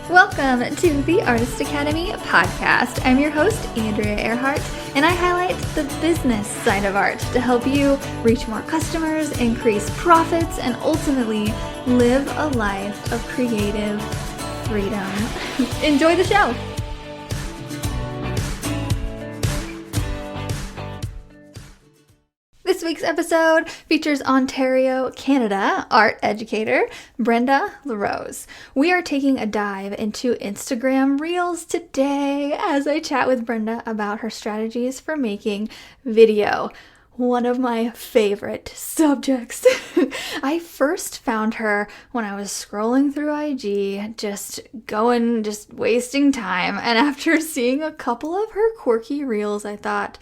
Welcome to the Artist Academy podcast. I'm your host, Andrea Earhart, and I highlight the business side of art to help you reach more customers, increase profits, and ultimately live a life of creative freedom. Enjoy the show. This week's episode features Ontario, Canada art educator Brenda LaRose. We are taking a dive into Instagram Reels today as I chat with Brenda about her strategies for making video. One of my favorite subjects. I first found her when I was scrolling through IG, just wasting time. And after seeing a couple of her quirky reels, I thought,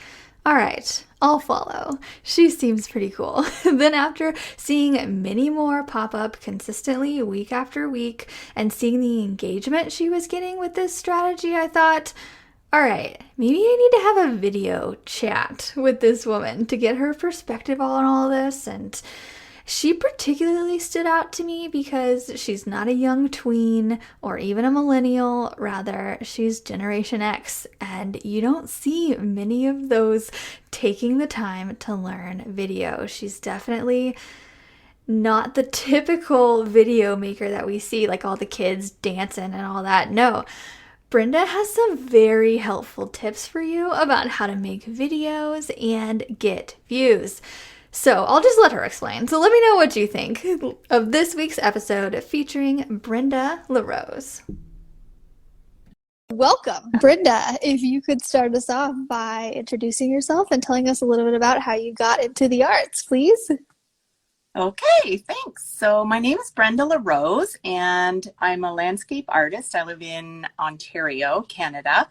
all right, I'll follow. She seems pretty cool. Then after seeing many more pop up consistently week after week and seeing the engagement she was getting with this strategy, I thought, all right, maybe I need to have a video chat with this woman to get her perspective on all this. And she particularly stood out to me because she's not a young tween or even a millennial. Rather, she's Generation X, and you don't see many of those taking the time to learn video. She's definitely not the typical video maker that we see, like all the kids dancing and all that. No. Brenda has some very helpful tips for you about how to make videos and get views. So I'll just let her explain. So let me know what you think of this week's episode featuring Brenda LaRose. Welcome, Brenda. If you could start us off by introducing yourself and telling us a little bit about how you got into the arts, please. Okay, thanks. So my name is Brenda LaRose, and I'm a landscape artist. I live in Ontario, Canada,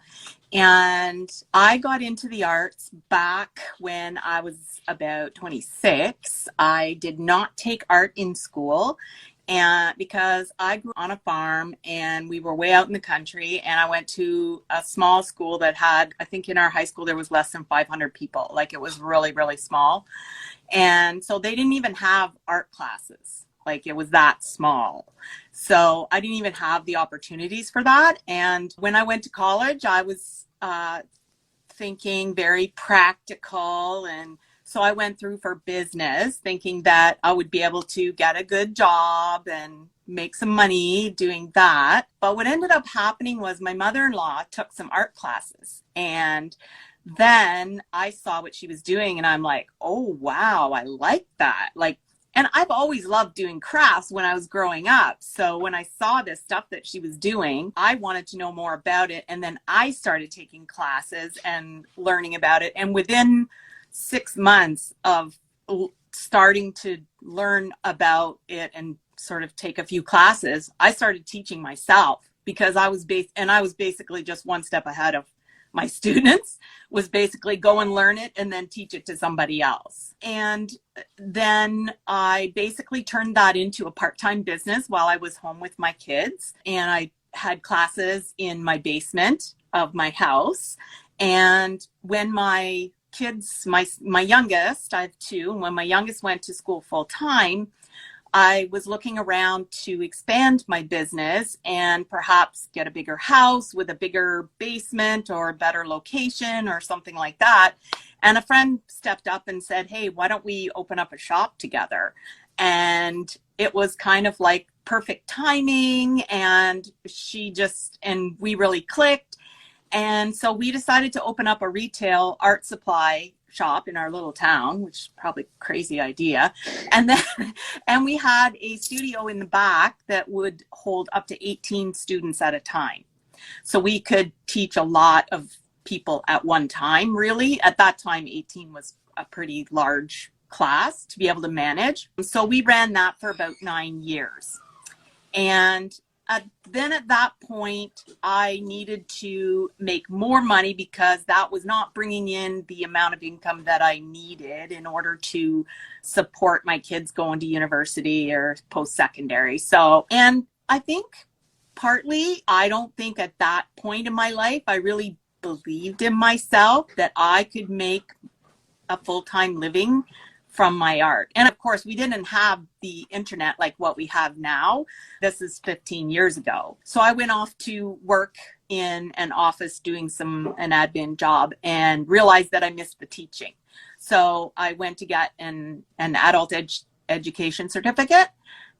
and I got into the arts back when I was about 26. I did not take art in school, and because I grew on a farm and we were way out in the country, and I went to a small school that had, I think in our high school there was less than 500 people. Like, it was really, really small. And so they didn't even have art classes. Like, it was that small. So I didn't even have the opportunities for that. And when I went to college, I was thinking very practical. And so I went through for business, thinking that I would be able to get a good job and make some money doing that. But what ended up happening was my mother-in-law took some art classes, and then I saw what she was doing, and I'm like, oh, wow, I like that. Like, and I've always loved doing crafts when I was growing up. So when I saw this stuff that she was doing, I wanted to know more about it. And then I started taking classes and learning about it. And within 6 months of starting to learn about it and sort of take a few classes, I started teaching myself, because I was basically just one step ahead of my students, was basically go and learn it and then teach it to somebody else. And then I basically turned that into a part-time business while I was home with my kids. And I had classes in my basement of my house. And when my kids, my youngest, I have two, and when my youngest went to school full time, I was looking around to expand my business and perhaps get a bigger house with a bigger basement or a better location or something like that. And a friend stepped up and said, hey, why don't we open up a shop together? And it was kind of like perfect timing, and we really clicked. And so we decided to open up a retail art supply shop in our little town, which is probably a crazy idea. And we had a studio in the back that would hold up to 18 students at a time. So we could teach a lot of people at one time, really. At that time, 18 was a pretty large class to be able to manage. So we ran that for about 9 years. And then at that point, I needed to make more money, because that was not bringing in the amount of income that I needed in order to support my kids going to university or post-secondary. So, and I think partly, I don't think at that point in my life, I really believed in myself that I could make a full-time living from my art. And of course, we didn't have the internet like what we have now. This is 15 years ago. So I went off to work in an office doing an admin job and realized that I missed the teaching. So I went to get an adult education certificate,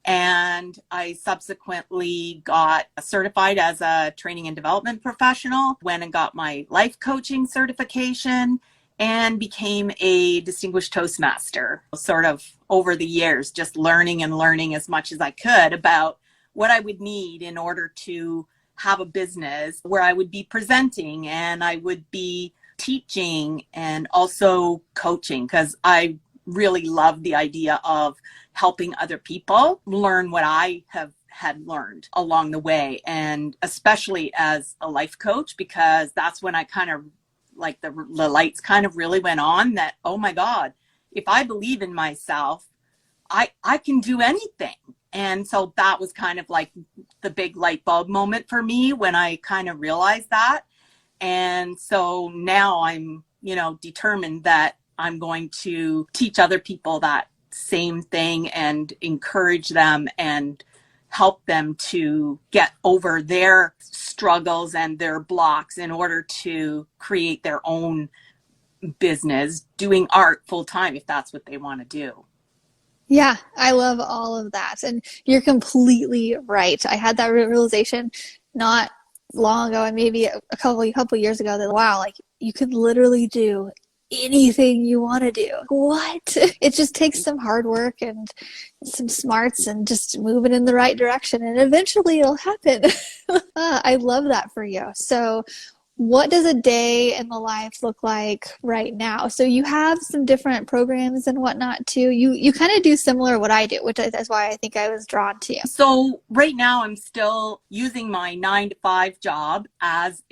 and I subsequently got certified as a training and development professional, went and got my life coaching certification, and became a distinguished Toastmaster, sort of over the years, just learning and learning as much as I could about what I would need in order to have a business where I would be presenting and I would be teaching and also coaching, because I really love the idea of helping other people learn what I have had learned along the way. And especially as a life coach, because that's when I kind of like the lights kind of really went on that, oh my God, if I believe in myself, I can do anything. And so that was kind of like the big light bulb moment for me when I kind of realized that. And so now I'm, determined that I'm going to teach other people that same thing and encourage them and help them to get over their struggles and their blocks in order to create their own business doing art full time if that's what they want to do. Yeah, I love all of that. And you're completely right. I had that realization not long ago, and maybe a couple years ago, that wow, like you could literally do anything you want to do. What? It just takes some hard work and some smarts and just moving in the right direction, and eventually it'll happen. I love that for you. So what does a day in the life look like right now? So you have some different programs and whatnot too. You kind of do similar what I do, which is why I think I was drawn to you. So right now I'm still using my 9-to-5 job as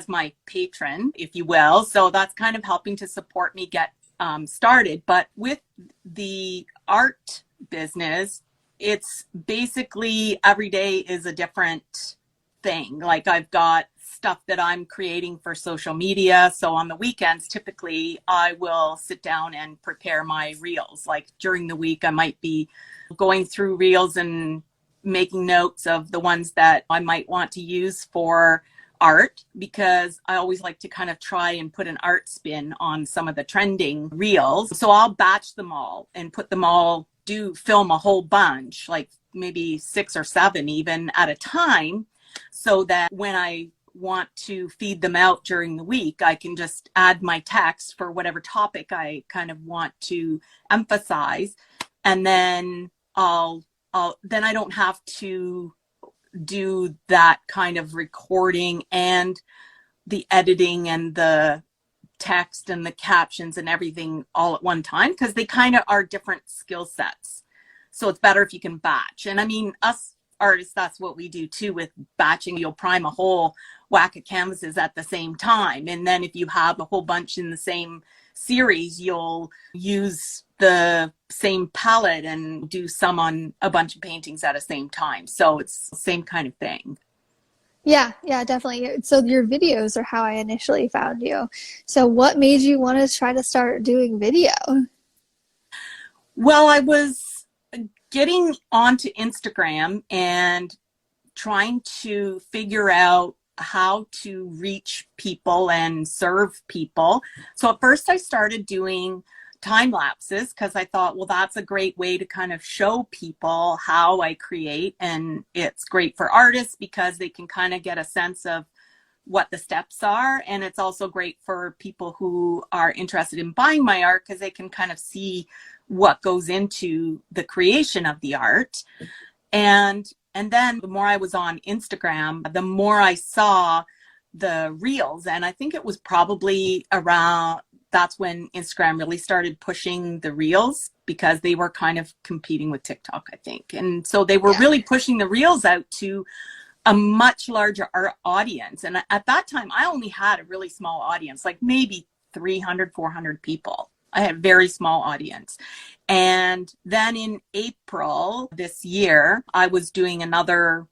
my patron, if you will. So that's kind of helping to support me get started. But with the art business, it's basically every day is a different thing. Like I've got stuff that I'm creating for social media. So on the weekends, typically I will sit down and prepare my reels. Like during the week, I might be going through reels and making notes of the ones that I might want to use for art, because I always like to kind of try and put an art spin on some of the trending reels. So I'll batch them all and put them all, film a whole bunch, like maybe 6 or 7 even at a time, so that when I want to feed them out during the week, I can just add my text for whatever topic I kind of want to emphasize. And then then I don't have to do that kind of recording and the editing and the text and the captions and everything all at one time, because they kind of are different skill sets. So it's better if you can batch. And I mean, us artists, that's what we do too with batching. You'll prime a whole whack of canvases at the same time, and then if you have a whole bunch in the same series, you'll use the same palette and do some on a bunch of paintings at the same time. So it's the same kind of thing. Yeah, definitely. So your videos are how I initially found you. So what made you want to try to start doing video? Well, I was getting onto Instagram and trying to figure out how to reach people and serve people. So at first I started doing time lapses, because I thought, well, that's a great way to kind of show people how I create. And it's great for artists because they can kind of get a sense of what the steps are. And it's also great for people who are interested in buying my art, because they can kind of see what goes into the creation of the art. And then the more I was on Instagram, the more I saw the reels. And I think it was probably around, that's when Instagram really started pushing the reels, because they were kind of competing with TikTok, I think. And so they were really pushing the reels out to a much larger audience. And at that time, I only had a really small audience, like maybe 300, 400 people. I had a very small audience. And then in April this year, I was doing another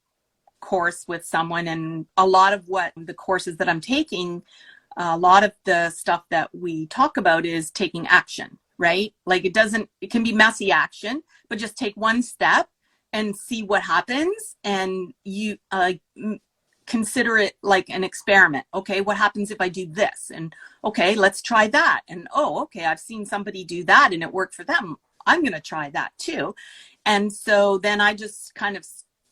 course with someone, and a lot of what the courses that I'm taking, a lot of the stuff that we talk about is taking action. right? Like it can be messy action, but just take one step and see what happens. And you consider it like an experiment. Okay, what happens if I do this? And okay, let's try that. And oh, okay, I've seen somebody do that and it worked for them. I'm going to try that too. And so then I just kind of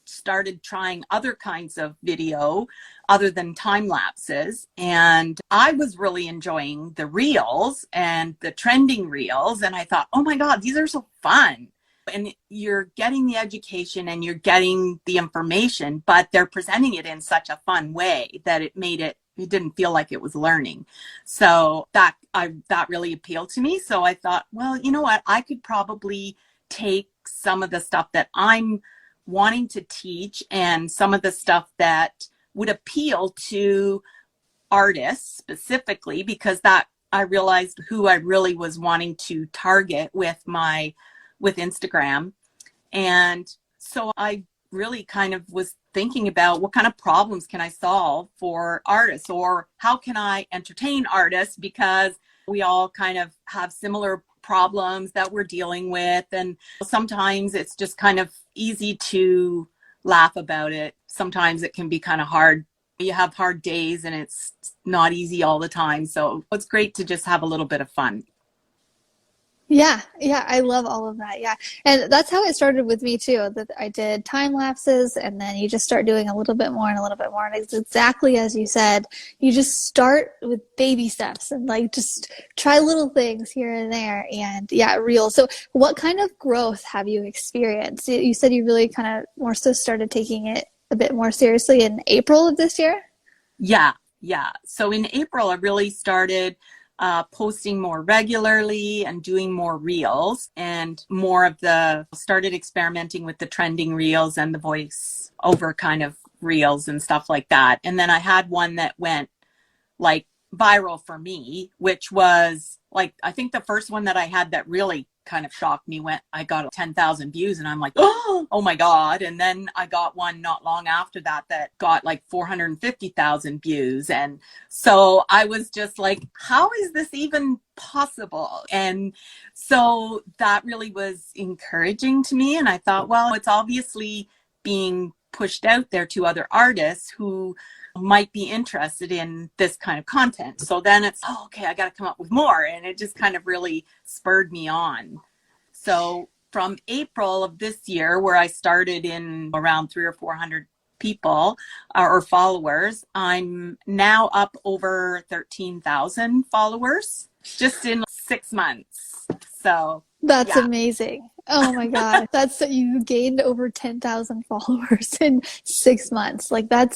started trying other kinds of video other than time lapses. And I was really enjoying the reels and the trending reels. And I thought, oh my God, these are so fun. And you're getting the education and you're getting the information, but they're presenting it in such a fun way that it didn't feel like it was learning. So that really appealed to me. So I thought, well, you know what, I could probably take some of the stuff that I'm wanting to teach and some of the stuff that would appeal to artists specifically, because that I realized who I really was wanting to target with Instagram. And so I really kind of was thinking about what kind of problems can I solve for artists, or how can I entertain artists, because we all kind of have similar problems that we're dealing with. And sometimes it's just kind of easy to laugh about it. Sometimes it can be kind of hard. You have hard days and it's not easy all the time. So it's great to just have a little bit of fun. Yeah, I love all of that. Yeah. And that's how it started with me too. That I did time lapses and then you just start doing a little bit more and a little bit more. And it's exactly as you said, you just start with baby steps and like just try little things here and there. And yeah, real. So what kind of growth have you experienced? You said you really kind of more so started taking it a bit more seriously in April of this year? Yeah. So in April, I really started posting more regularly and doing more reels, and started experimenting with the trending reels and the voice over kind of reels and stuff like that. And then I had one that went like viral for me, which was like, I think the first one that I had that really kind of shocked me I got 10,000 views, and I'm like, oh my God. And then I got one not long after that got like 450,000 views. And so I was just like, how is this even possible? And so that really was encouraging to me. And I thought, well, it's obviously being pushed out there to other artists who might be interested in this kind of content. So then it's, oh, okay, I got to come up with more. And it just kind of really spurred me on. So from April of this year, where I started in around 300 or 400 people or followers, I'm now up over 13,000 followers just in 6 months. So that's yeah. Amazing. Oh my God. You gained over 10,000 followers in 6 months. Like that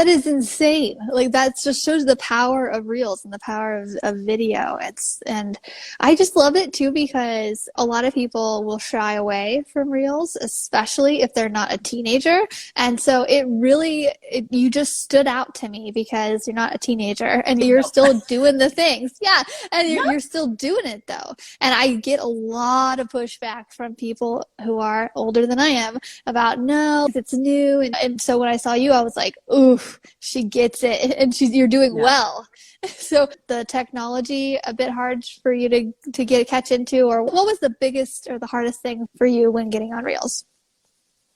is insane. Like that just shows the power of reels and the power of video. And I just love it too, because a lot of people will shy away from reels, especially if they're not a teenager. And so you just stood out to me because you're not a teenager and you're still doing the things. Yeah. And you're still doing it though. And I get a lot of pushback from people who are older than I am about, no, it's new. And so when I saw you, I was like, ooh, she gets it, and you're doing well. So the technology a bit hard for you to catch into, or what was the biggest or the hardest thing for you when getting on reels?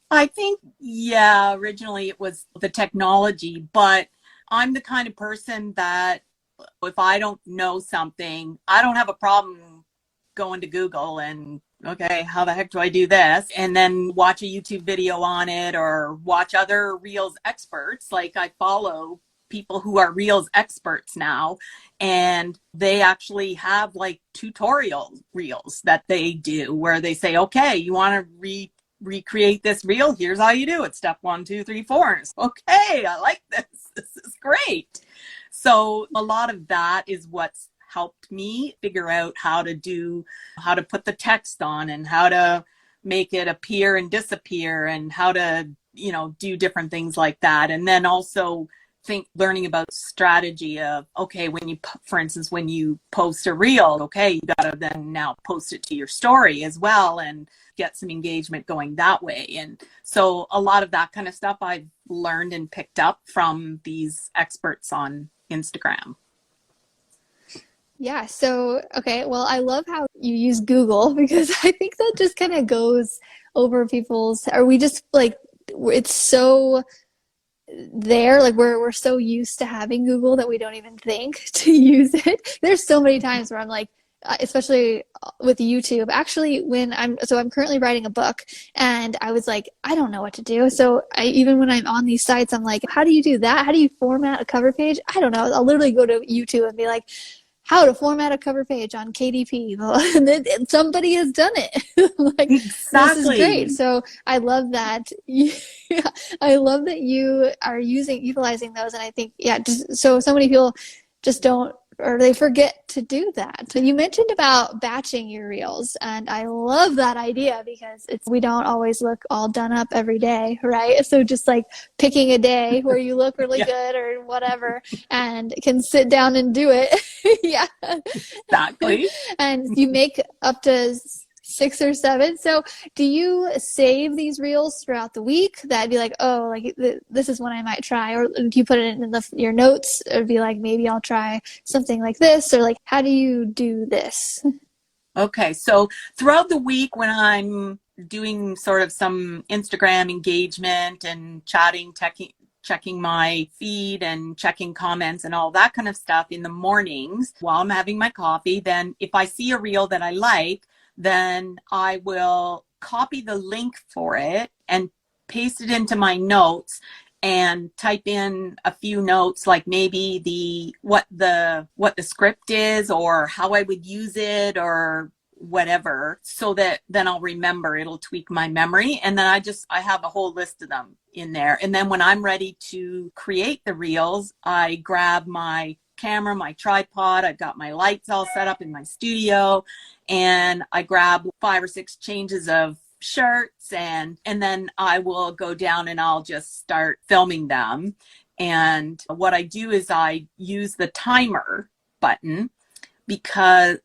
I think, originally it was the technology, but I'm the kind of person that if I don't know something, I don't have a problem going to Google and, okay, how the heck do I do this? And then watch a YouTube video on it, or watch other Reels experts. Like I follow people who are Reels experts now, and they actually have like tutorial Reels that they do where they say, okay, you want to recreate this reel? Here's how you do it. Step 1, 2, 3, 4. And it's, okay, I like this. This is great. So a lot of that is what's helped me figure out how to put the text on and how to make it appear and disappear and how to, do different things like that. And then also learning about strategy of, okay, for instance, when you post a reel, okay, you got to then now post it to your story as well and get some engagement going that way. And so a lot of that kind of stuff I've learned and picked up from these experts on Instagram. Yeah, so okay, well, I love how you use Google because I think that just kind of goes over people's, or we just like it's so there, like we're so used to having Google that we don't even think to use it. There's so many times where I'm like, especially with YouTube. Actually, when I'm currently writing a book, and I was like, I don't know what to do. So I even when I'm on these sites, I'm like, how do you do that? How do you format a cover page? I don't know. I'll literally go to YouTube and be like, how to format a cover page on KDP. And somebody has done it. Like, this is great. Exactly. So I love that. Yeah, I love that you are utilizing those. And I think, yeah, just so many people just don't, or they forget to do that. So you mentioned about batching your reels, and I love that idea because we don't always look all done up every day, right? So just like picking a day where you look really Yeah, good or whatever and can sit down and do it. Yeah. exactly. And you make up to 6 or 7. So do you save these reels throughout the week? That'd be like, oh, like this is one I might try, or do you put it in your notes? It'd be like, maybe I'll try something like this, or like, how do you do this? Okay, so throughout the week when I'm doing sort of some Instagram engagement and chatting, checking my feed and checking comments and all that kind of stuff in the mornings while I'm having my coffee, then if I see a reel that I like, then I will copy the link for it and paste it into my notes and type in a few notes, like maybe what the script is or how I would use it or whatever, so that then I'll remember. It'll tweak my memory, and then I have a whole list of them in there. And then when I'm ready to create the reels, I grab my camera, my tripod, I've got my lights all set up in my studio, and I grab 5 or 6 changes of shirts, and then I will go down and I'll just start filming them. And what I do is I use the timer button,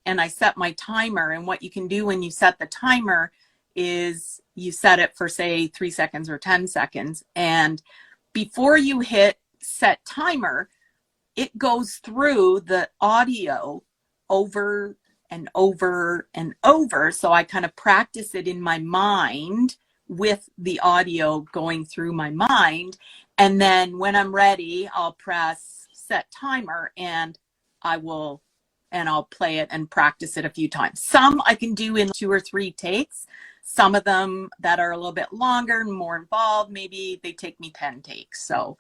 and I set my timer, and what you can do when you set the timer is you set it for, say, 3 seconds or 10 seconds, and before you hit set timer, it goes through the audio over and over and over. So I kind of practice it in my mind with the audio going through my mind. And then when I'm ready, I'll press set timer and I'll play it and practice it a few times. Some I can do in 2 or 3 takes. Some of them that are a little bit longer and more involved, maybe they take me 10 takes. So,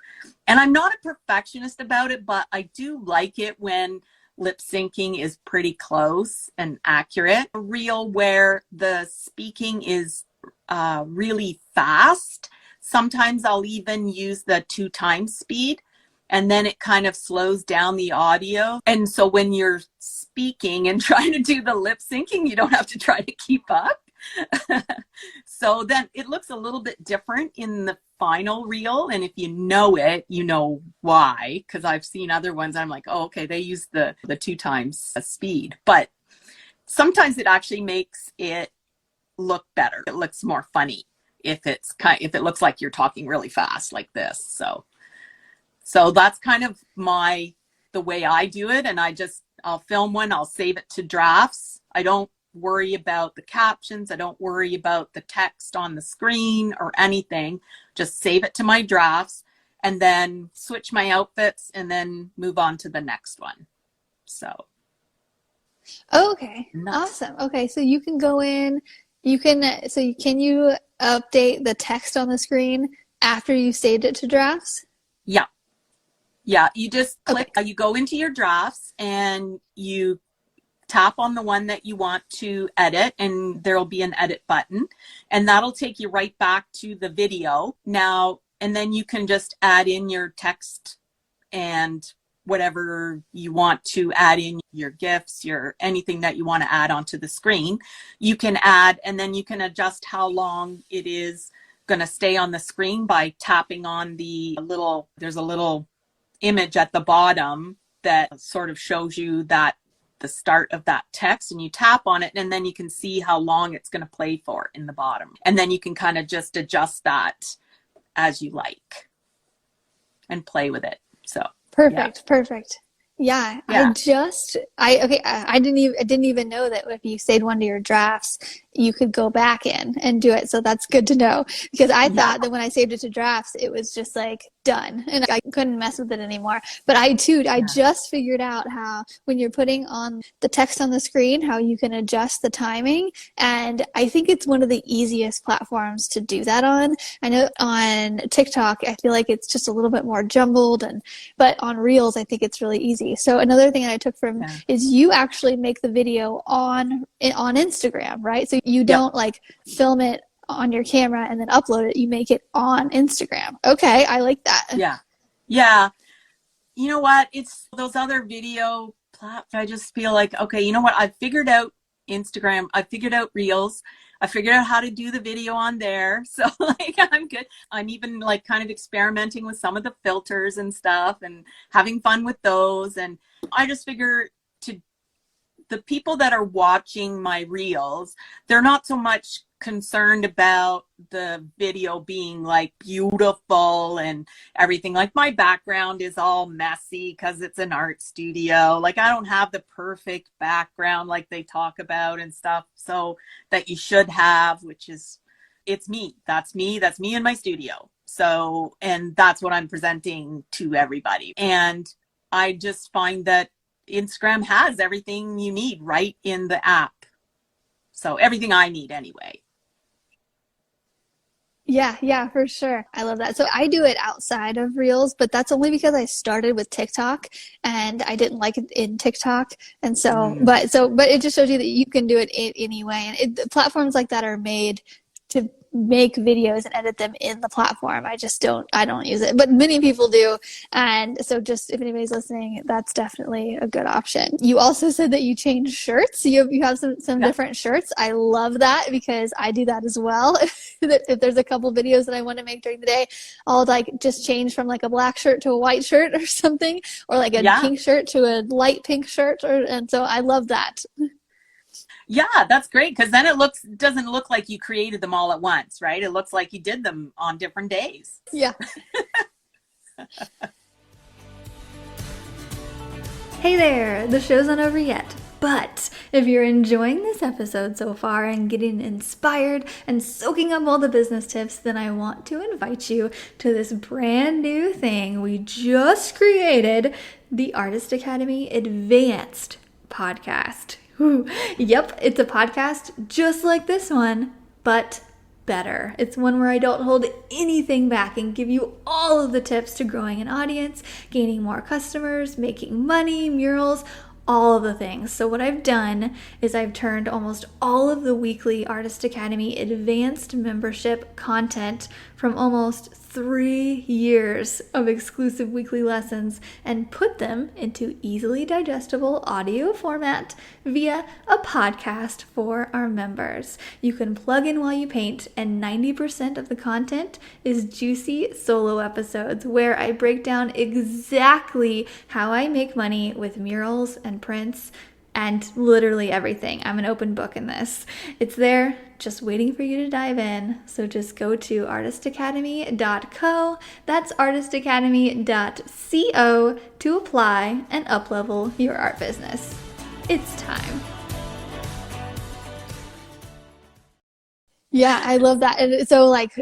and I'm not a perfectionist about it, but I do like it when lip syncing is pretty close and accurate. A reel where the speaking is really fast. Sometimes I'll even use the 2 times speed, and then it kind of slows down the audio. And so when you're speaking and trying to do the lip syncing, you don't have to try to keep up. So then it looks a little bit different in the final reel. And if you know it, you know why. Because I've seen other ones, I'm like, oh, okay, they use the 2 times speed. But sometimes it actually makes it look better. It looks more funny if it looks like you're talking really fast like this. So that's kind of the way I do it. And I'll film one, I'll save it to drafts. I don't worry about the captions. I don't worry about the text on the screen or anything. Just save it to my drafts and then switch my outfits and then move on to the next one. So. Oh, okay. Nuts. Awesome. Okay. So you can go in, can you update the text on the screen after you saved it to drafts? Yeah. Yeah. You just click, Okay. you go into your drafts and you tap on the one that you want to edit, and there'll be an edit button, and that'll take you right back to the video now. And then you can just add in your text and whatever you want to add in, your GIFs, anything that you want to add onto the screen, you can add, and then you can adjust how long it is going to stay on the screen by tapping on there's a little image at the bottom that sort of shows you that the start of that text, and you tap on it, and then you can see how long it's going to play for in the bottom. And then you can kind of just adjust that as you like and play with it. So Perfect. Yeah. Perfect. Yeah, Yeah. I didn't even know that if you saved one of your drafts, you could go back in and do it. So that's good to know because I Yeah. thought that when I saved it to drafts, it was just like done and I couldn't mess with it anymore. But I Yeah. just figured out how when you're putting on the text on the screen, how you can adjust the timing. And I think it's one of the easiest platforms to do that on. I know on TikTok, I feel like it's just a little bit more jumbled but on Reels, I think it's really easy. So another thing I took from Yeah. is you actually make the video on Instagram, right? So you Yep. don't like film it on your camera and then upload it. You make it on Instagram. Okay, I like that. Yeah. Yeah. You know what? It's those other video platforms. I just feel like, okay, you know what? I figured out Instagram. I figured out Reels. I figured out how to do the video on there. So like I'm good. I'm even like kind of experimenting with some of the filters and stuff and having fun with those. And I just figure to the people that are watching my reels, they're not so much concerned about the video being like beautiful and everything. Like my background is all messy because it's an art studio. Like I don't have the perfect background like they talk about and stuff. So that you should have, which is, it's me. That's me. That's me in my studio. So, and that's what I'm presenting to everybody. And I just find that Instagram has everything you need right in the app. So everything I need anyway. Yeah, for sure. I love that. So I do it outside of Reels, but that's only because I started with TikTok and I didn't like it in TikTok. And Mm. but it just shows you that you can do it anyway. And platforms like that are made to make videos and edit them in the platform. I don't use it, but many people do. And so just if anybody's listening, that's definitely a good option. You also said that you change shirts. You have some Yep. different shirts. I love that because I do that as well. If there's a couple videos that I want to make during the day, I'll like just change from like a black shirt to a white shirt or something, or like a Yeah. pink shirt to a light pink shirt. And so I love that. Yeah, that's great because then doesn't look like you created them all at once, right? It looks like you did them on different days. Yeah. Hey there, the show's not over yet. But if you're enjoying this episode so far and getting inspired and soaking up all the business tips, then I want to invite you to this brand new thing we just created, the Artist Academy Advanced podcast. Yep, it's a podcast just like this one, but better. It's one where I don't hold anything back and give you all of the tips to growing an audience, gaining more customers, making money, murals, all of the things. So what I've done is I've turned almost all of the weekly Artist Academy Advanced membership content from almost 3 years of exclusive weekly lessons and put them into easily digestible audio format via a podcast for our members. You can plug in while you paint, and 90% of the content is juicy solo episodes where I break down exactly how I make money with murals and prints and literally everything. I'm an open book in this. It's there just waiting for you to dive in. So just go to artistacademy.co. That's artistacademy.co to apply and uplevel your art business. It's time. Yeah, I love that. And so like,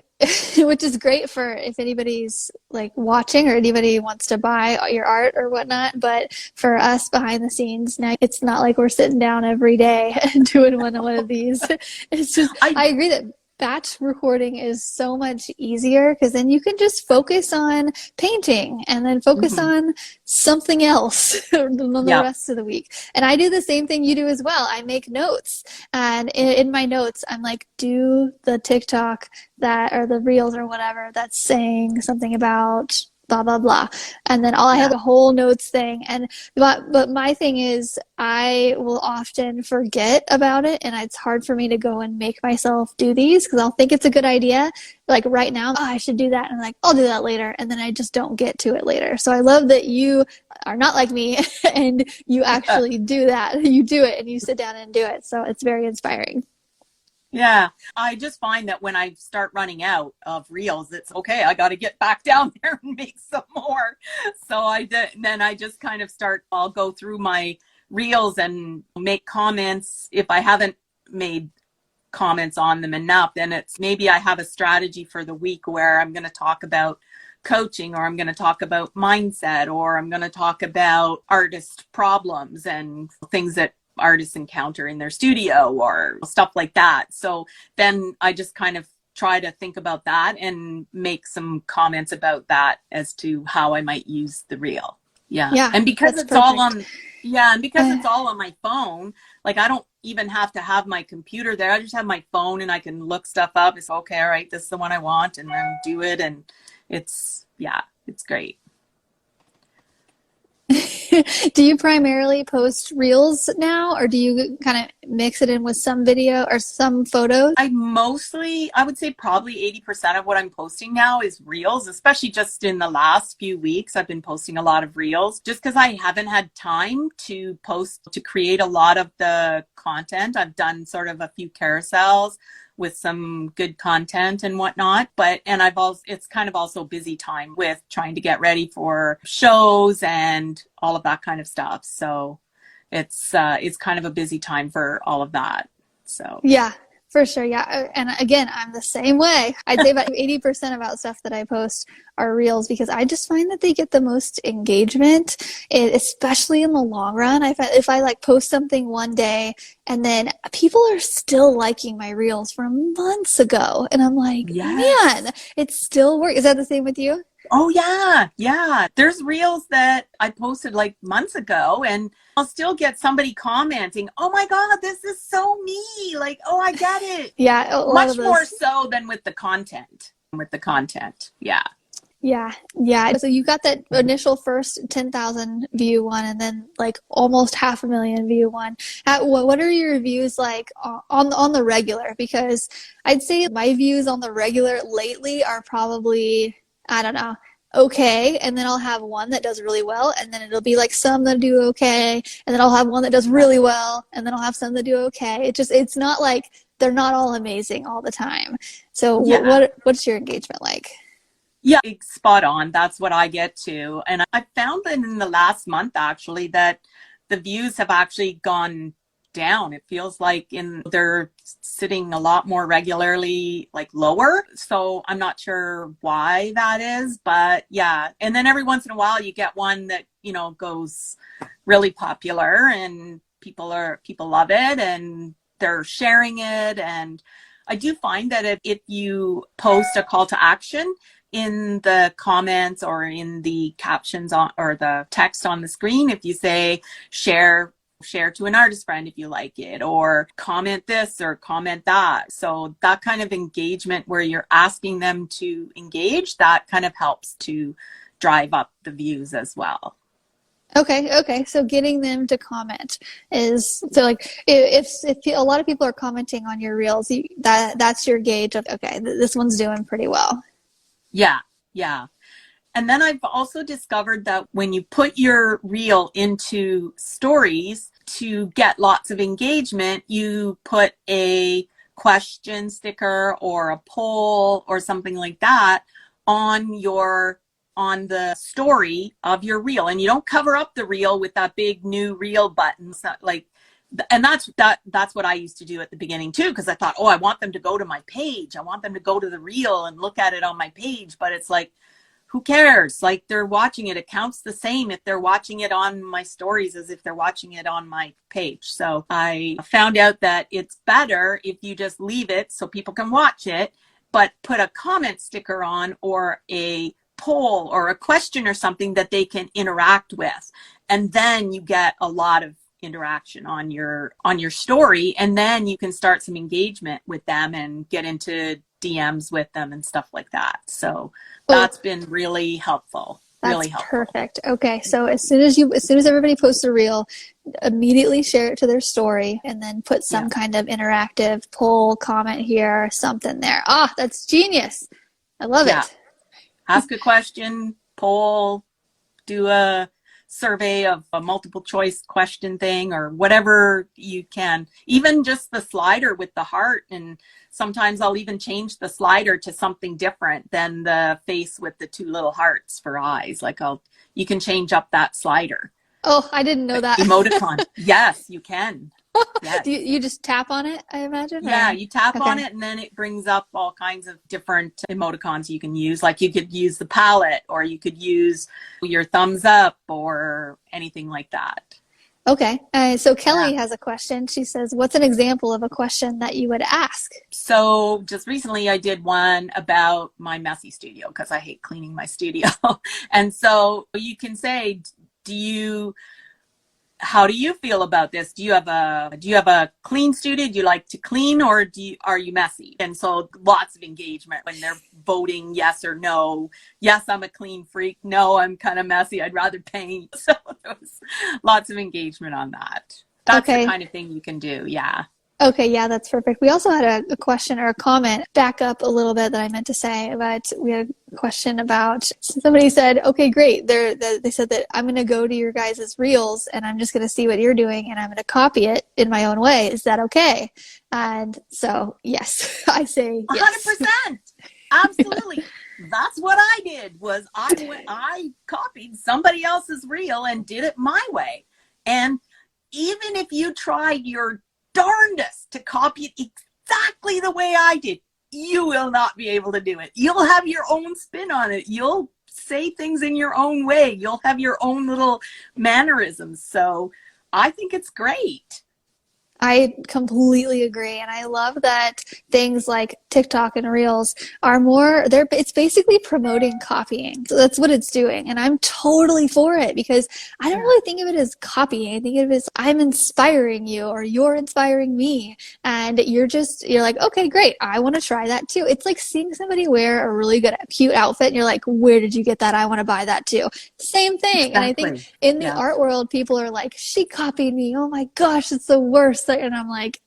which is great for if anybody's like watching or anybody wants to buy your art or whatnot. But for us behind the scenes now, it's not like we're sitting down every day and doing one of these. It's just, I agree that batch recording is so much easier because then you can just focus on painting and then focus on something else on the rest of the week. And I do the same thing you do as well. I make notes, and in my notes, I'm like, do the TikTok that or the reels or whatever that's saying something about blah blah blah, and then I have a whole notes thing. And but my thing is I will often forget about it, and it's hard for me to go and make myself do these because I'll think it's a good idea like right now, oh, I should do that, and I'm like, I'll do that later, and then I just don't get to it later. So I love that you are not like me and you actually do that. You do it and you sit down and do it. So it's very inspiring. Yeah. I just find that when I start running out of reels, it's okay. I got to get back down there and make some more. So then I just kind of I'll go through my reels and make comments. If I haven't made comments on them enough, then it's maybe I have a strategy for the week where I'm going to talk about coaching, or I'm going to talk about mindset, or I'm going to talk about artist problems and things that artists encounter in their studio or stuff like that. So then I just kind of try to think about that and make some comments about that as to how I might use the reel. Yeah. And because it's perfect. all on, yeah. And because it's all on my phone, like I don't even have to have my computer there. I just have my phone and I can look stuff up. It's okay. All right. This is the one I want, and then do it. And it's great. Do you primarily post reels now, or do you kind of mix it in with some video or some photos? I would say probably 80% of what I'm posting now is reels, especially just in the last few weeks. I've been posting a lot of reels just because I haven't had time to create a lot of the content. I've done sort of a few carousels with some good content and whatnot, it's kind of also busy time with trying to get ready for shows and all of that kind of stuff. So it's kind of a busy time for all of that. So yeah, for sure. Yeah. And again, I'm the same way. I'd say about 80% about stuff that I post are reels, because I just find that they get the most engagement, especially in the long run. If I like post something one day and then people are still liking my reels from months ago, and I'm like, yes. Man, it still works. Is that the same with you? Oh yeah. Yeah. There's reels that I posted like months ago, and I'll still get somebody commenting, "Oh my God, this is so me." Like, "Oh, I get it." Yeah. A lot Much of those. more so than with the content. Yeah. Yeah. Yeah. So you got that initial first 10,000 view one, and then like almost 500,000 view one. What are your views like on the regular? Because I'd say my views on the regular lately are probably, I don't know, okay. And then I'll have one that does really well, and then it'll be like some that do okay. And then I'll have one that does really well, and then I'll have some that do okay. It's not like they're not all amazing all the time. So Yeah. what's your engagement like? Yeah, spot on. That's what I get too. And I found that in the last month, actually, that the views have actually gone down. It feels like they're sitting a lot more regularly, like lower. So I'm not sure why that is, but yeah. And then every once in a while you get one that, goes really popular, and people love it and they're sharing it. And I do find that if you post a call to action in the comments or in the captions or the text on the screen, if you say share to an artist friend if you like it, or comment this or comment that. So that kind of engagement where you're asking them to engage, that kind of helps to drive up the views as well. Okay. So getting them to comment is, so like if a lot of people are commenting on your reels, that's your gauge of, okay, this one's doing pretty well. Yeah. And then I've also discovered that when you put your reel into stories to get lots of engagement, you put a question sticker or a poll or something like that on the story of your reel. And you don't cover up the reel with that big new reel button. So and that's what I used to do at the beginning too, because I thought, I want them to go to my page. I want them to go to the reel and look at it on my page. But it's like, who cares? Like, they're watching it. It counts the same if they're watching it on my stories as if they're watching it on my page. So I found out that it's better if you just leave it so people can watch it, but put a comment sticker on, or a poll or a question or something that they can interact with. And then you get a lot of interaction on your story, and then you can start some engagement with them and get into DMs with them and stuff like that. So that's been really helpful. That's perfect. Okay, so as soon as everybody posts a reel, immediately share it to their story, and then put some kind of interactive poll, comment here, something there. That's genius. I love it. Ask a question, poll, do a survey of a multiple choice question thing or whatever you can. Even just the slider with the heart. And sometimes I'll even change the slider to something different than the face with the two little hearts for eyes. Like you can change up that slider. Oh, I didn't know that. Emoticon. Yes, you can. Yes. Do you just tap on it, I imagine? Yeah, or? you tap Okay. on it and then it brings up all kinds of different emoticons you can use. Like you could use the palette, or you could use your thumbs up or anything like that. Okay. So Kelly has a question. She says, what's an example of a question that you would ask? So just recently I did one about my messy studio because I hate cleaning my studio. And so you can say, how do you feel about this? Do you have a clean studio? Do you like to clean, or are you messy? And so lots of engagement when they're voting yes or no. Yes, I'm a clean freak. No, I'm kind of messy. I'd rather paint. So there was lots of engagement on that. That's the kind of thing you can do. Yeah. Okay, yeah, that's perfect. We also had a question or a comment back up a little bit that I meant to say, but we had a question about, somebody said, okay, great. They said that I'm going to go to your guys' reels and I'm just going to see what you're doing and I'm going to copy it in my own way. Is that okay? And so, yes, I say yes. 100%. Absolutely. That's what I did. Was I copied somebody else's reel and did it my way. And even if you tried your darndest to copy it exactly the way I did, you will not be able to do it. You'll have your own spin on it. You'll say things in your own way. You'll have your own little mannerisms. So I think it's great. I completely agree. And I love that things like TikTok and Reels are it's basically promoting copying. So that's what it's doing. And I'm totally for it because I don't really think of it as copying. I think of it as I'm inspiring you or you're inspiring me. And you're like, okay, great. I want to try that too. It's like seeing somebody wear a really good, cute outfit and you're like, where did you get that? I want to buy that too. Same thing. Exactly. And I think in the art world, people are like, she copied me. Oh my gosh, it's the worst. And I'm like,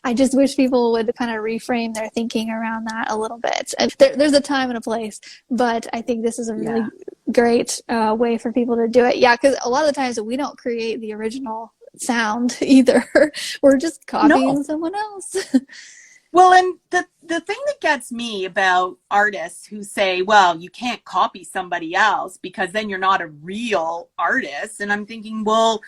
I just wish people would kind of reframe their thinking around that a little bit. There's a time and a place, but I think this is a really great way for people to do it. Yeah, because a lot of the times we don't create the original sound either. We're just copying someone else. Well, and the thing that gets me about artists who say, well, you can't copy somebody else because then you're not a real artist. And I'm thinking, well,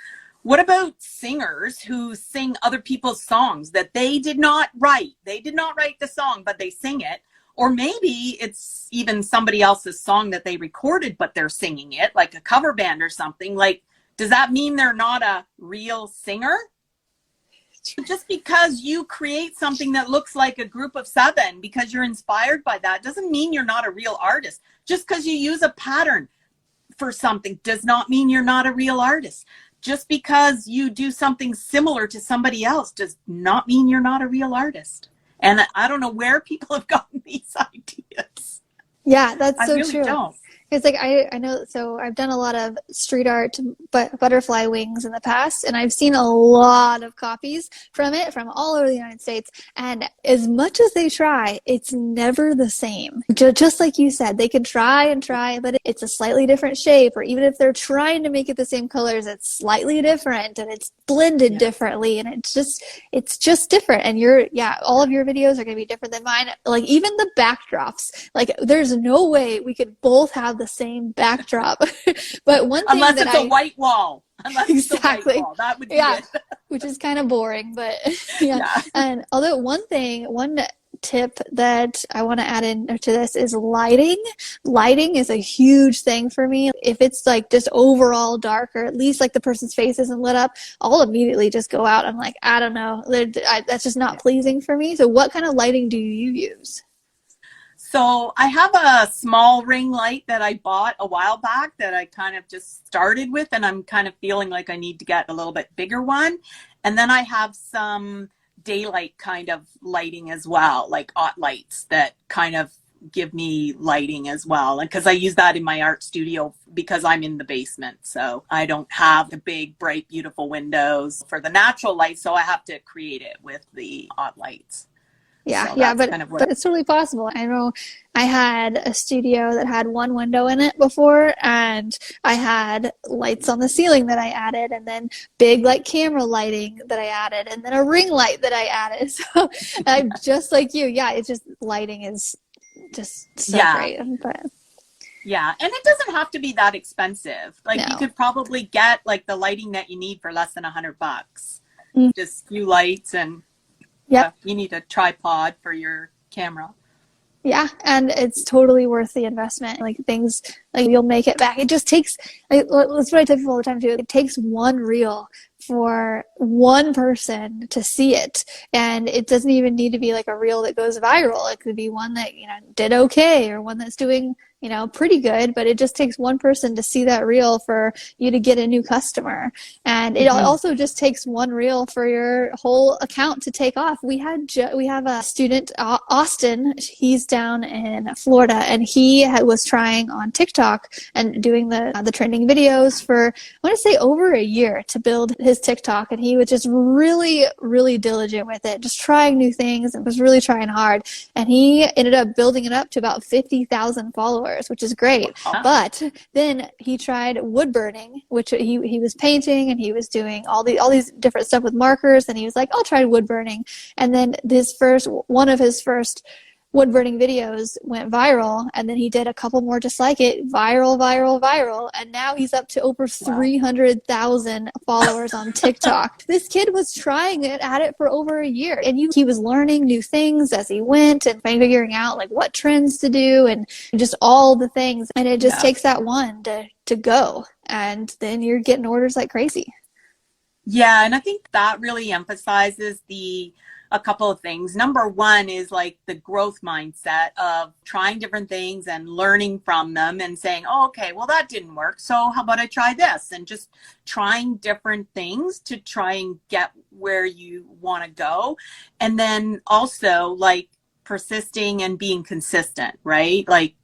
what about singers who sing other people's songs that they did not write? They did not write the song, but they sing it. Or maybe it's even somebody else's song that they recorded, but they're singing it, like a cover band or something. Like, does that mean they're not a real singer? Just because you create something that looks like a group of seven because you're inspired by that doesn't mean you're not a real artist. Just because you use a pattern for something does not mean you're not a real artist. Just because you do something similar to somebody else does not mean you're not a real artist. And I don't know where people have gotten these ideas. Yeah, that's so really true. Don't. It's like I know, so I've done a lot of street art, butterfly wings in the past, and I've seen a lot of copies from it from all over the United States. And as much as they try, it's never the same. Just like you said, they can try and try, but it's a slightly different shape. Or even if they're trying to make it the same colors, it's slightly different and it's blended differently, and it's just different. And all of your videos are going to be different than mine. Like even the backdrops, like there's no way we could both have the same backdrop. But one thing unless it's a white wall. Exactly. That would be it. Which is kind of boring, but And although one tip that I want to add in to this is lighting. Lighting is a huge thing for me. If it's like just overall dark, or at least like the person's face isn't lit up, I'll immediately just go out. I'm like, I don't know. That's just not pleasing for me. So what kind of lighting do you use? So I have a small ring light that I bought a while back that I kind of just started with, and I'm kind of feeling like I need to get a little bit bigger one. And then I have some daylight kind of lighting as well, like OT lights that kind of give me lighting as well. And because I use that in my art studio because I'm in the basement. So I don't have the big, bright, beautiful windows for the natural light. So I have to create it with the OT lights. Yeah, So yeah, that's but kind of what. but it's totally possible. I know I had a studio that had one window in it before, and I had lights on the ceiling that I added, and then big like camera lighting that I added, and then a ring light that I added. So I'm just like you. Yeah, it's just lighting is just so Yeah. great. But Yeah. And it doesn't have to be that expensive. Like you no. could probably get like the lighting that you need for less than $100. Mm. Just few lights and Yep. you need a tripod for your camera. Yeah, and it's totally worth the investment. Like things, like you'll make it back. It just takes, like, that's what I tell people all the time too. It takes one reel for one person to see it. And it doesn't even need to be like a reel that goes viral. It could be one that, did okay, or one that's doing, pretty good, but it just takes one person to see that reel for you to get a new customer. And it also just takes one reel for your whole account to take off. We have a student, Austin, he's down in Florida, and he was trying on TikTok and doing the trending videos for, I want to say, over a year to build his TikTok. And he was just really, really diligent with it, just trying new things, and was really trying hard. And he ended up building it up to about 50,000 followers, which is great. But then he tried wood burning, which he was painting, and he was doing all these different stuff with markers, and he was like, I'll try wood burning. And then one of his first wood burning videos went viral, and then he did a couple more just like it, viral, and now he's up to over 300,000 followers on TikTok. This kid was trying it at it for over a year, and he was learning new things as he went and figuring out like what trends to do and just all the things, and it just takes that one to go, and then you're getting orders like crazy. Yeah, and I think that really emphasizes a couple of things. Number one is like the growth mindset of trying different things and learning from them and saying, oh, okay, well, that didn't work. So how about I try this? And just trying different things to try and get where you want to go. And then also like persisting and being consistent, right? Like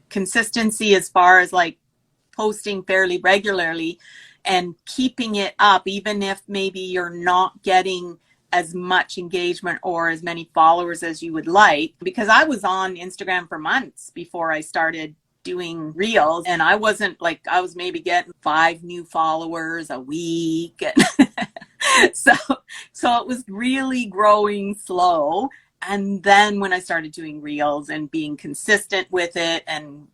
consistency as far as like posting fairly regularly and keeping it up, even if maybe you're not getting as much engagement or as many followers as you would like. Because I was on Instagram for months before I started doing reels, and I was maybe getting 5 new followers a week. so it was really growing slow. And then when I started doing reels and being consistent with it and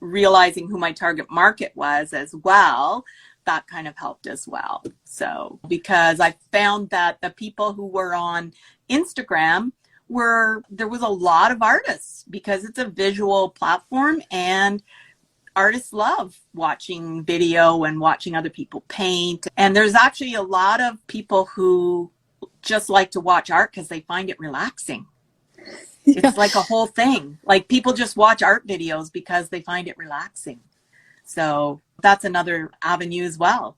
realizing who my target market was as well, that kind of helped as well. So because I found that the people who were on Instagram there was a lot of artists, because it's a visual platform and artists love watching video and watching other people paint. And there's actually a lot of people who just like to watch art because they find it relaxing. Yeah. It's like a whole thing. Like people just watch art videos because they find it relaxing. So that's another avenue as well.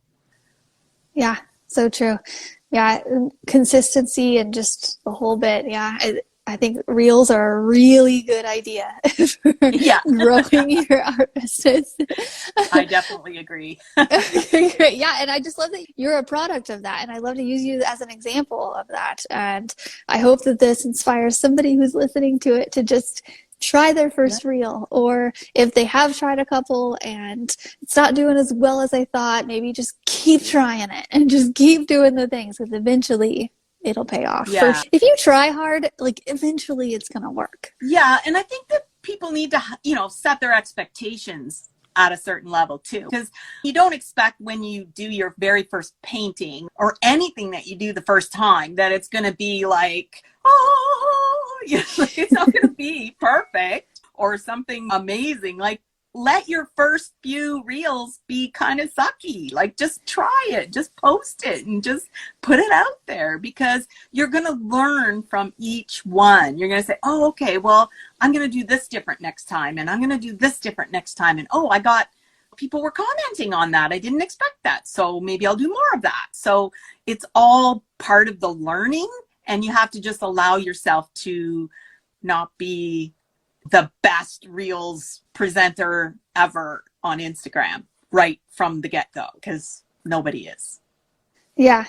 Yeah, so true. Yeah, consistency and just the whole bit. Yeah, I think reels are a really good idea for growing your art business. I definitely agree. Great. Yeah, and I just love that you're a product of that, and I love to use you as an example of that. And I hope that this inspires somebody who's listening to it to just try their first reel, or if they have tried a couple and it's not doing as well as they thought, maybe just keep trying it and just keep doing the things, because eventually it'll pay off. Yeah. If you try hard, like eventually it's gonna work. Yeah, and I think that people need to, set their expectations at a certain level too, because you don't expect when you do your very first painting or anything that you do the first time that it's going to be like, it's not going to be perfect or something amazing. Like, let your first few reels be kind of sucky. Like, just try it, just post it and just put it out there, because you're going to learn from each one. You're going to say, oh, okay, well, I'm going to do this different next time, and I'm going to do this different next time. And people were commenting on that. I didn't expect that. So maybe I'll do more of that. So it's all part of the learning, and you have to just allow yourself to not be the best reels presenter ever on Instagram right from the get-go, because nobody is. Yeah,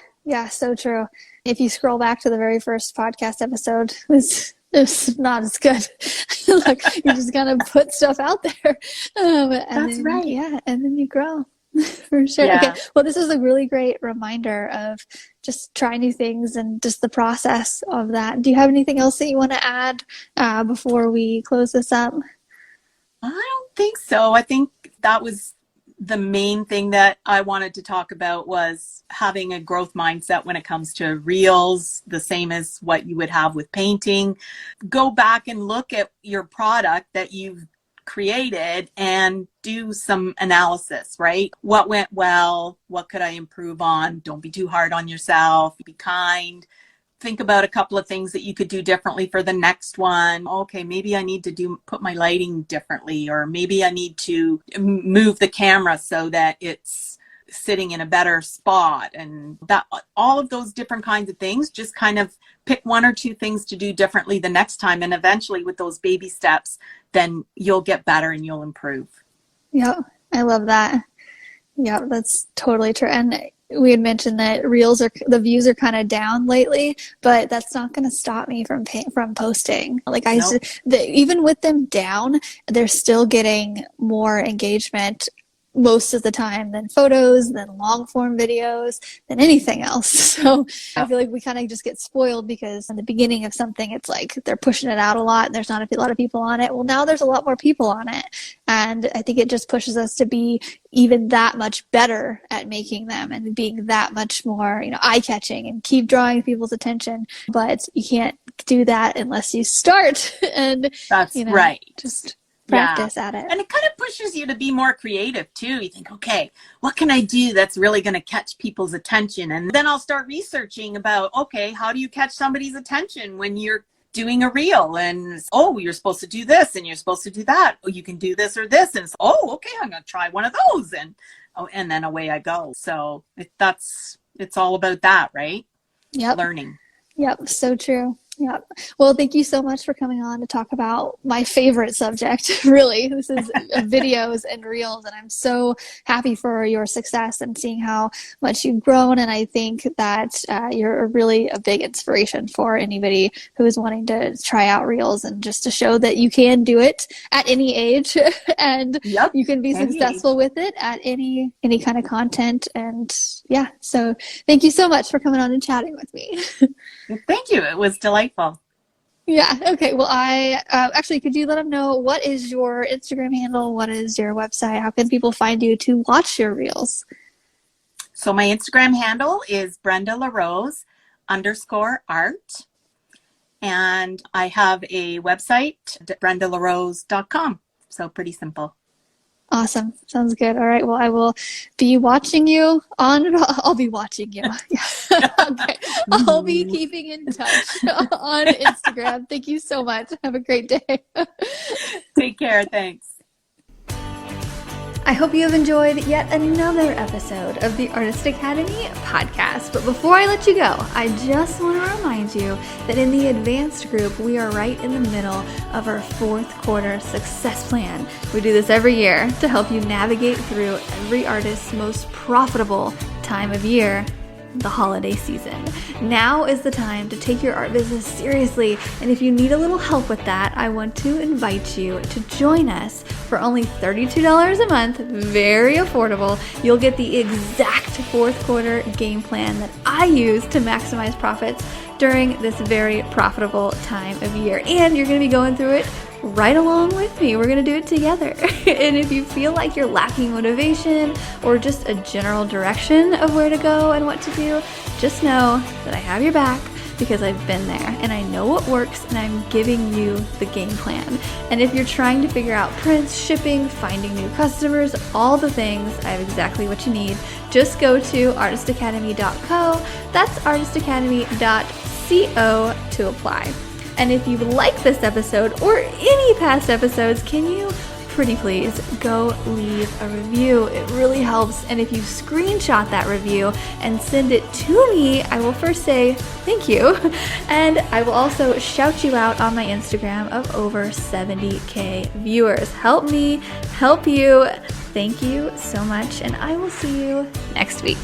so true. If you scroll back to the very first podcast episode, it was It's not as good. Like, you just gotta put stuff out there. And That's then, right. yeah, and then you grow. For sure. Yeah. Okay. Well, this is a really great reminder of just try new things and just the process of that. Do you have anything else that you want to add before we close this up? I don't think so. I think that was the main thing that I wanted to talk about, was having a growth mindset when it comes to reels, the same as what you would have with painting. Go back and look at your product that you've created and do some analysis, right? What went well? What could I improve on? Don't be too hard on yourself. Be kind. Think about a couple of things that you could do differently for the next one. Okay, maybe I need to put my lighting differently, or maybe I need to move the camera so that it's sitting in a better spot, and that all of those different kinds of things. Just kind of pick one or two things to do differently the next time, and eventually with those baby steps, then you'll get better and you'll improve. Yep, I love that. Yep, that's totally true. And we had mentioned that the views are kind of down lately, but that's not going to stop me from posting. Like Nope. Even with them down, they're still getting more engagement most of the time than photos, than long form videos, than anything else. So I feel like we kind of just get spoiled because in the beginning of something, it's like they're pushing it out a lot and there's not a lot of people on it. Well, now there's a lot more people on it. And I think it just pushes us to be even that much better at making them and being that much more, eye-catching and keep drawing people's attention. But you can't do that unless you start and, That's right. just practice at it. And it kind of pushes you to be more creative too. You think, okay, what can I do that's really going to catch people's attention? And then I'll start researching about, okay, how do you catch somebody's attention when you're doing a reel? And you're supposed to do this and you're supposed to do that. Oh, you can do this or this. And okay, I'm going to try one of those. And then away I go. So it's all about that, right? Yep. Learning. Yep. So true. Yep. Well, thank you so much for coming on to talk about my favorite subject. Really, this is videos and reels, and I'm so happy for your success and seeing how much you've grown. And I think that you're really a big inspiration for anybody who is wanting to try out reels, and just to show that you can do it at any age and you can be successful with it at any kind of content. And yeah, so thank you so much for coming on and chatting with me. Thank you. It was delightful. Yeah. Okay. Well, I actually, could you let them know what is your Instagram handle? What is your website? How can people find you to watch your reels? So my Instagram handle is Brenda LaRose _art. And I have a website, BrendaLaRose.com. So pretty simple. Awesome. Sounds good. All right. Well, I will be watching you I'll be watching you. Yeah. Okay. I'll be keeping in touch on Instagram. Thank you so much. Have a great day. Take care. Thanks. I hope you have enjoyed yet another episode of the Artist Academy podcast. But before I let you go, I just want to remind you that in the advanced group, we are right in the middle of our 4th quarter success plan. We do this every year to help you navigate through every artist's most profitable time of year, the holiday season. Now is the time to take your art business seriously, and if you need a little help with that, I want to invite you to join us for only $32 a month, very affordable. You'll get the exact 4th quarter game plan that I use to maximize profits during this very profitable time of year, and you're going to be going through it right along with me. We're going to do it together. And if you feel like you're lacking motivation or just a general direction of where to go and what to do, just know that I have your back, because I've been there and I know what works, and I'm giving you the game plan. And if you're trying to figure out prints, shipping, finding new customers, all the things, I have exactly what you need. Just go to artistacademy.co. That's artistacademy.co to apply. And if you like this episode or any past episodes, can you pretty please go leave a review? It really helps. And if you screenshot that review and send it to me, I will first say thank you. And I will also shout you out on my Instagram of over 70K viewers. Help me help you. Thank you so much. And I will see you next week.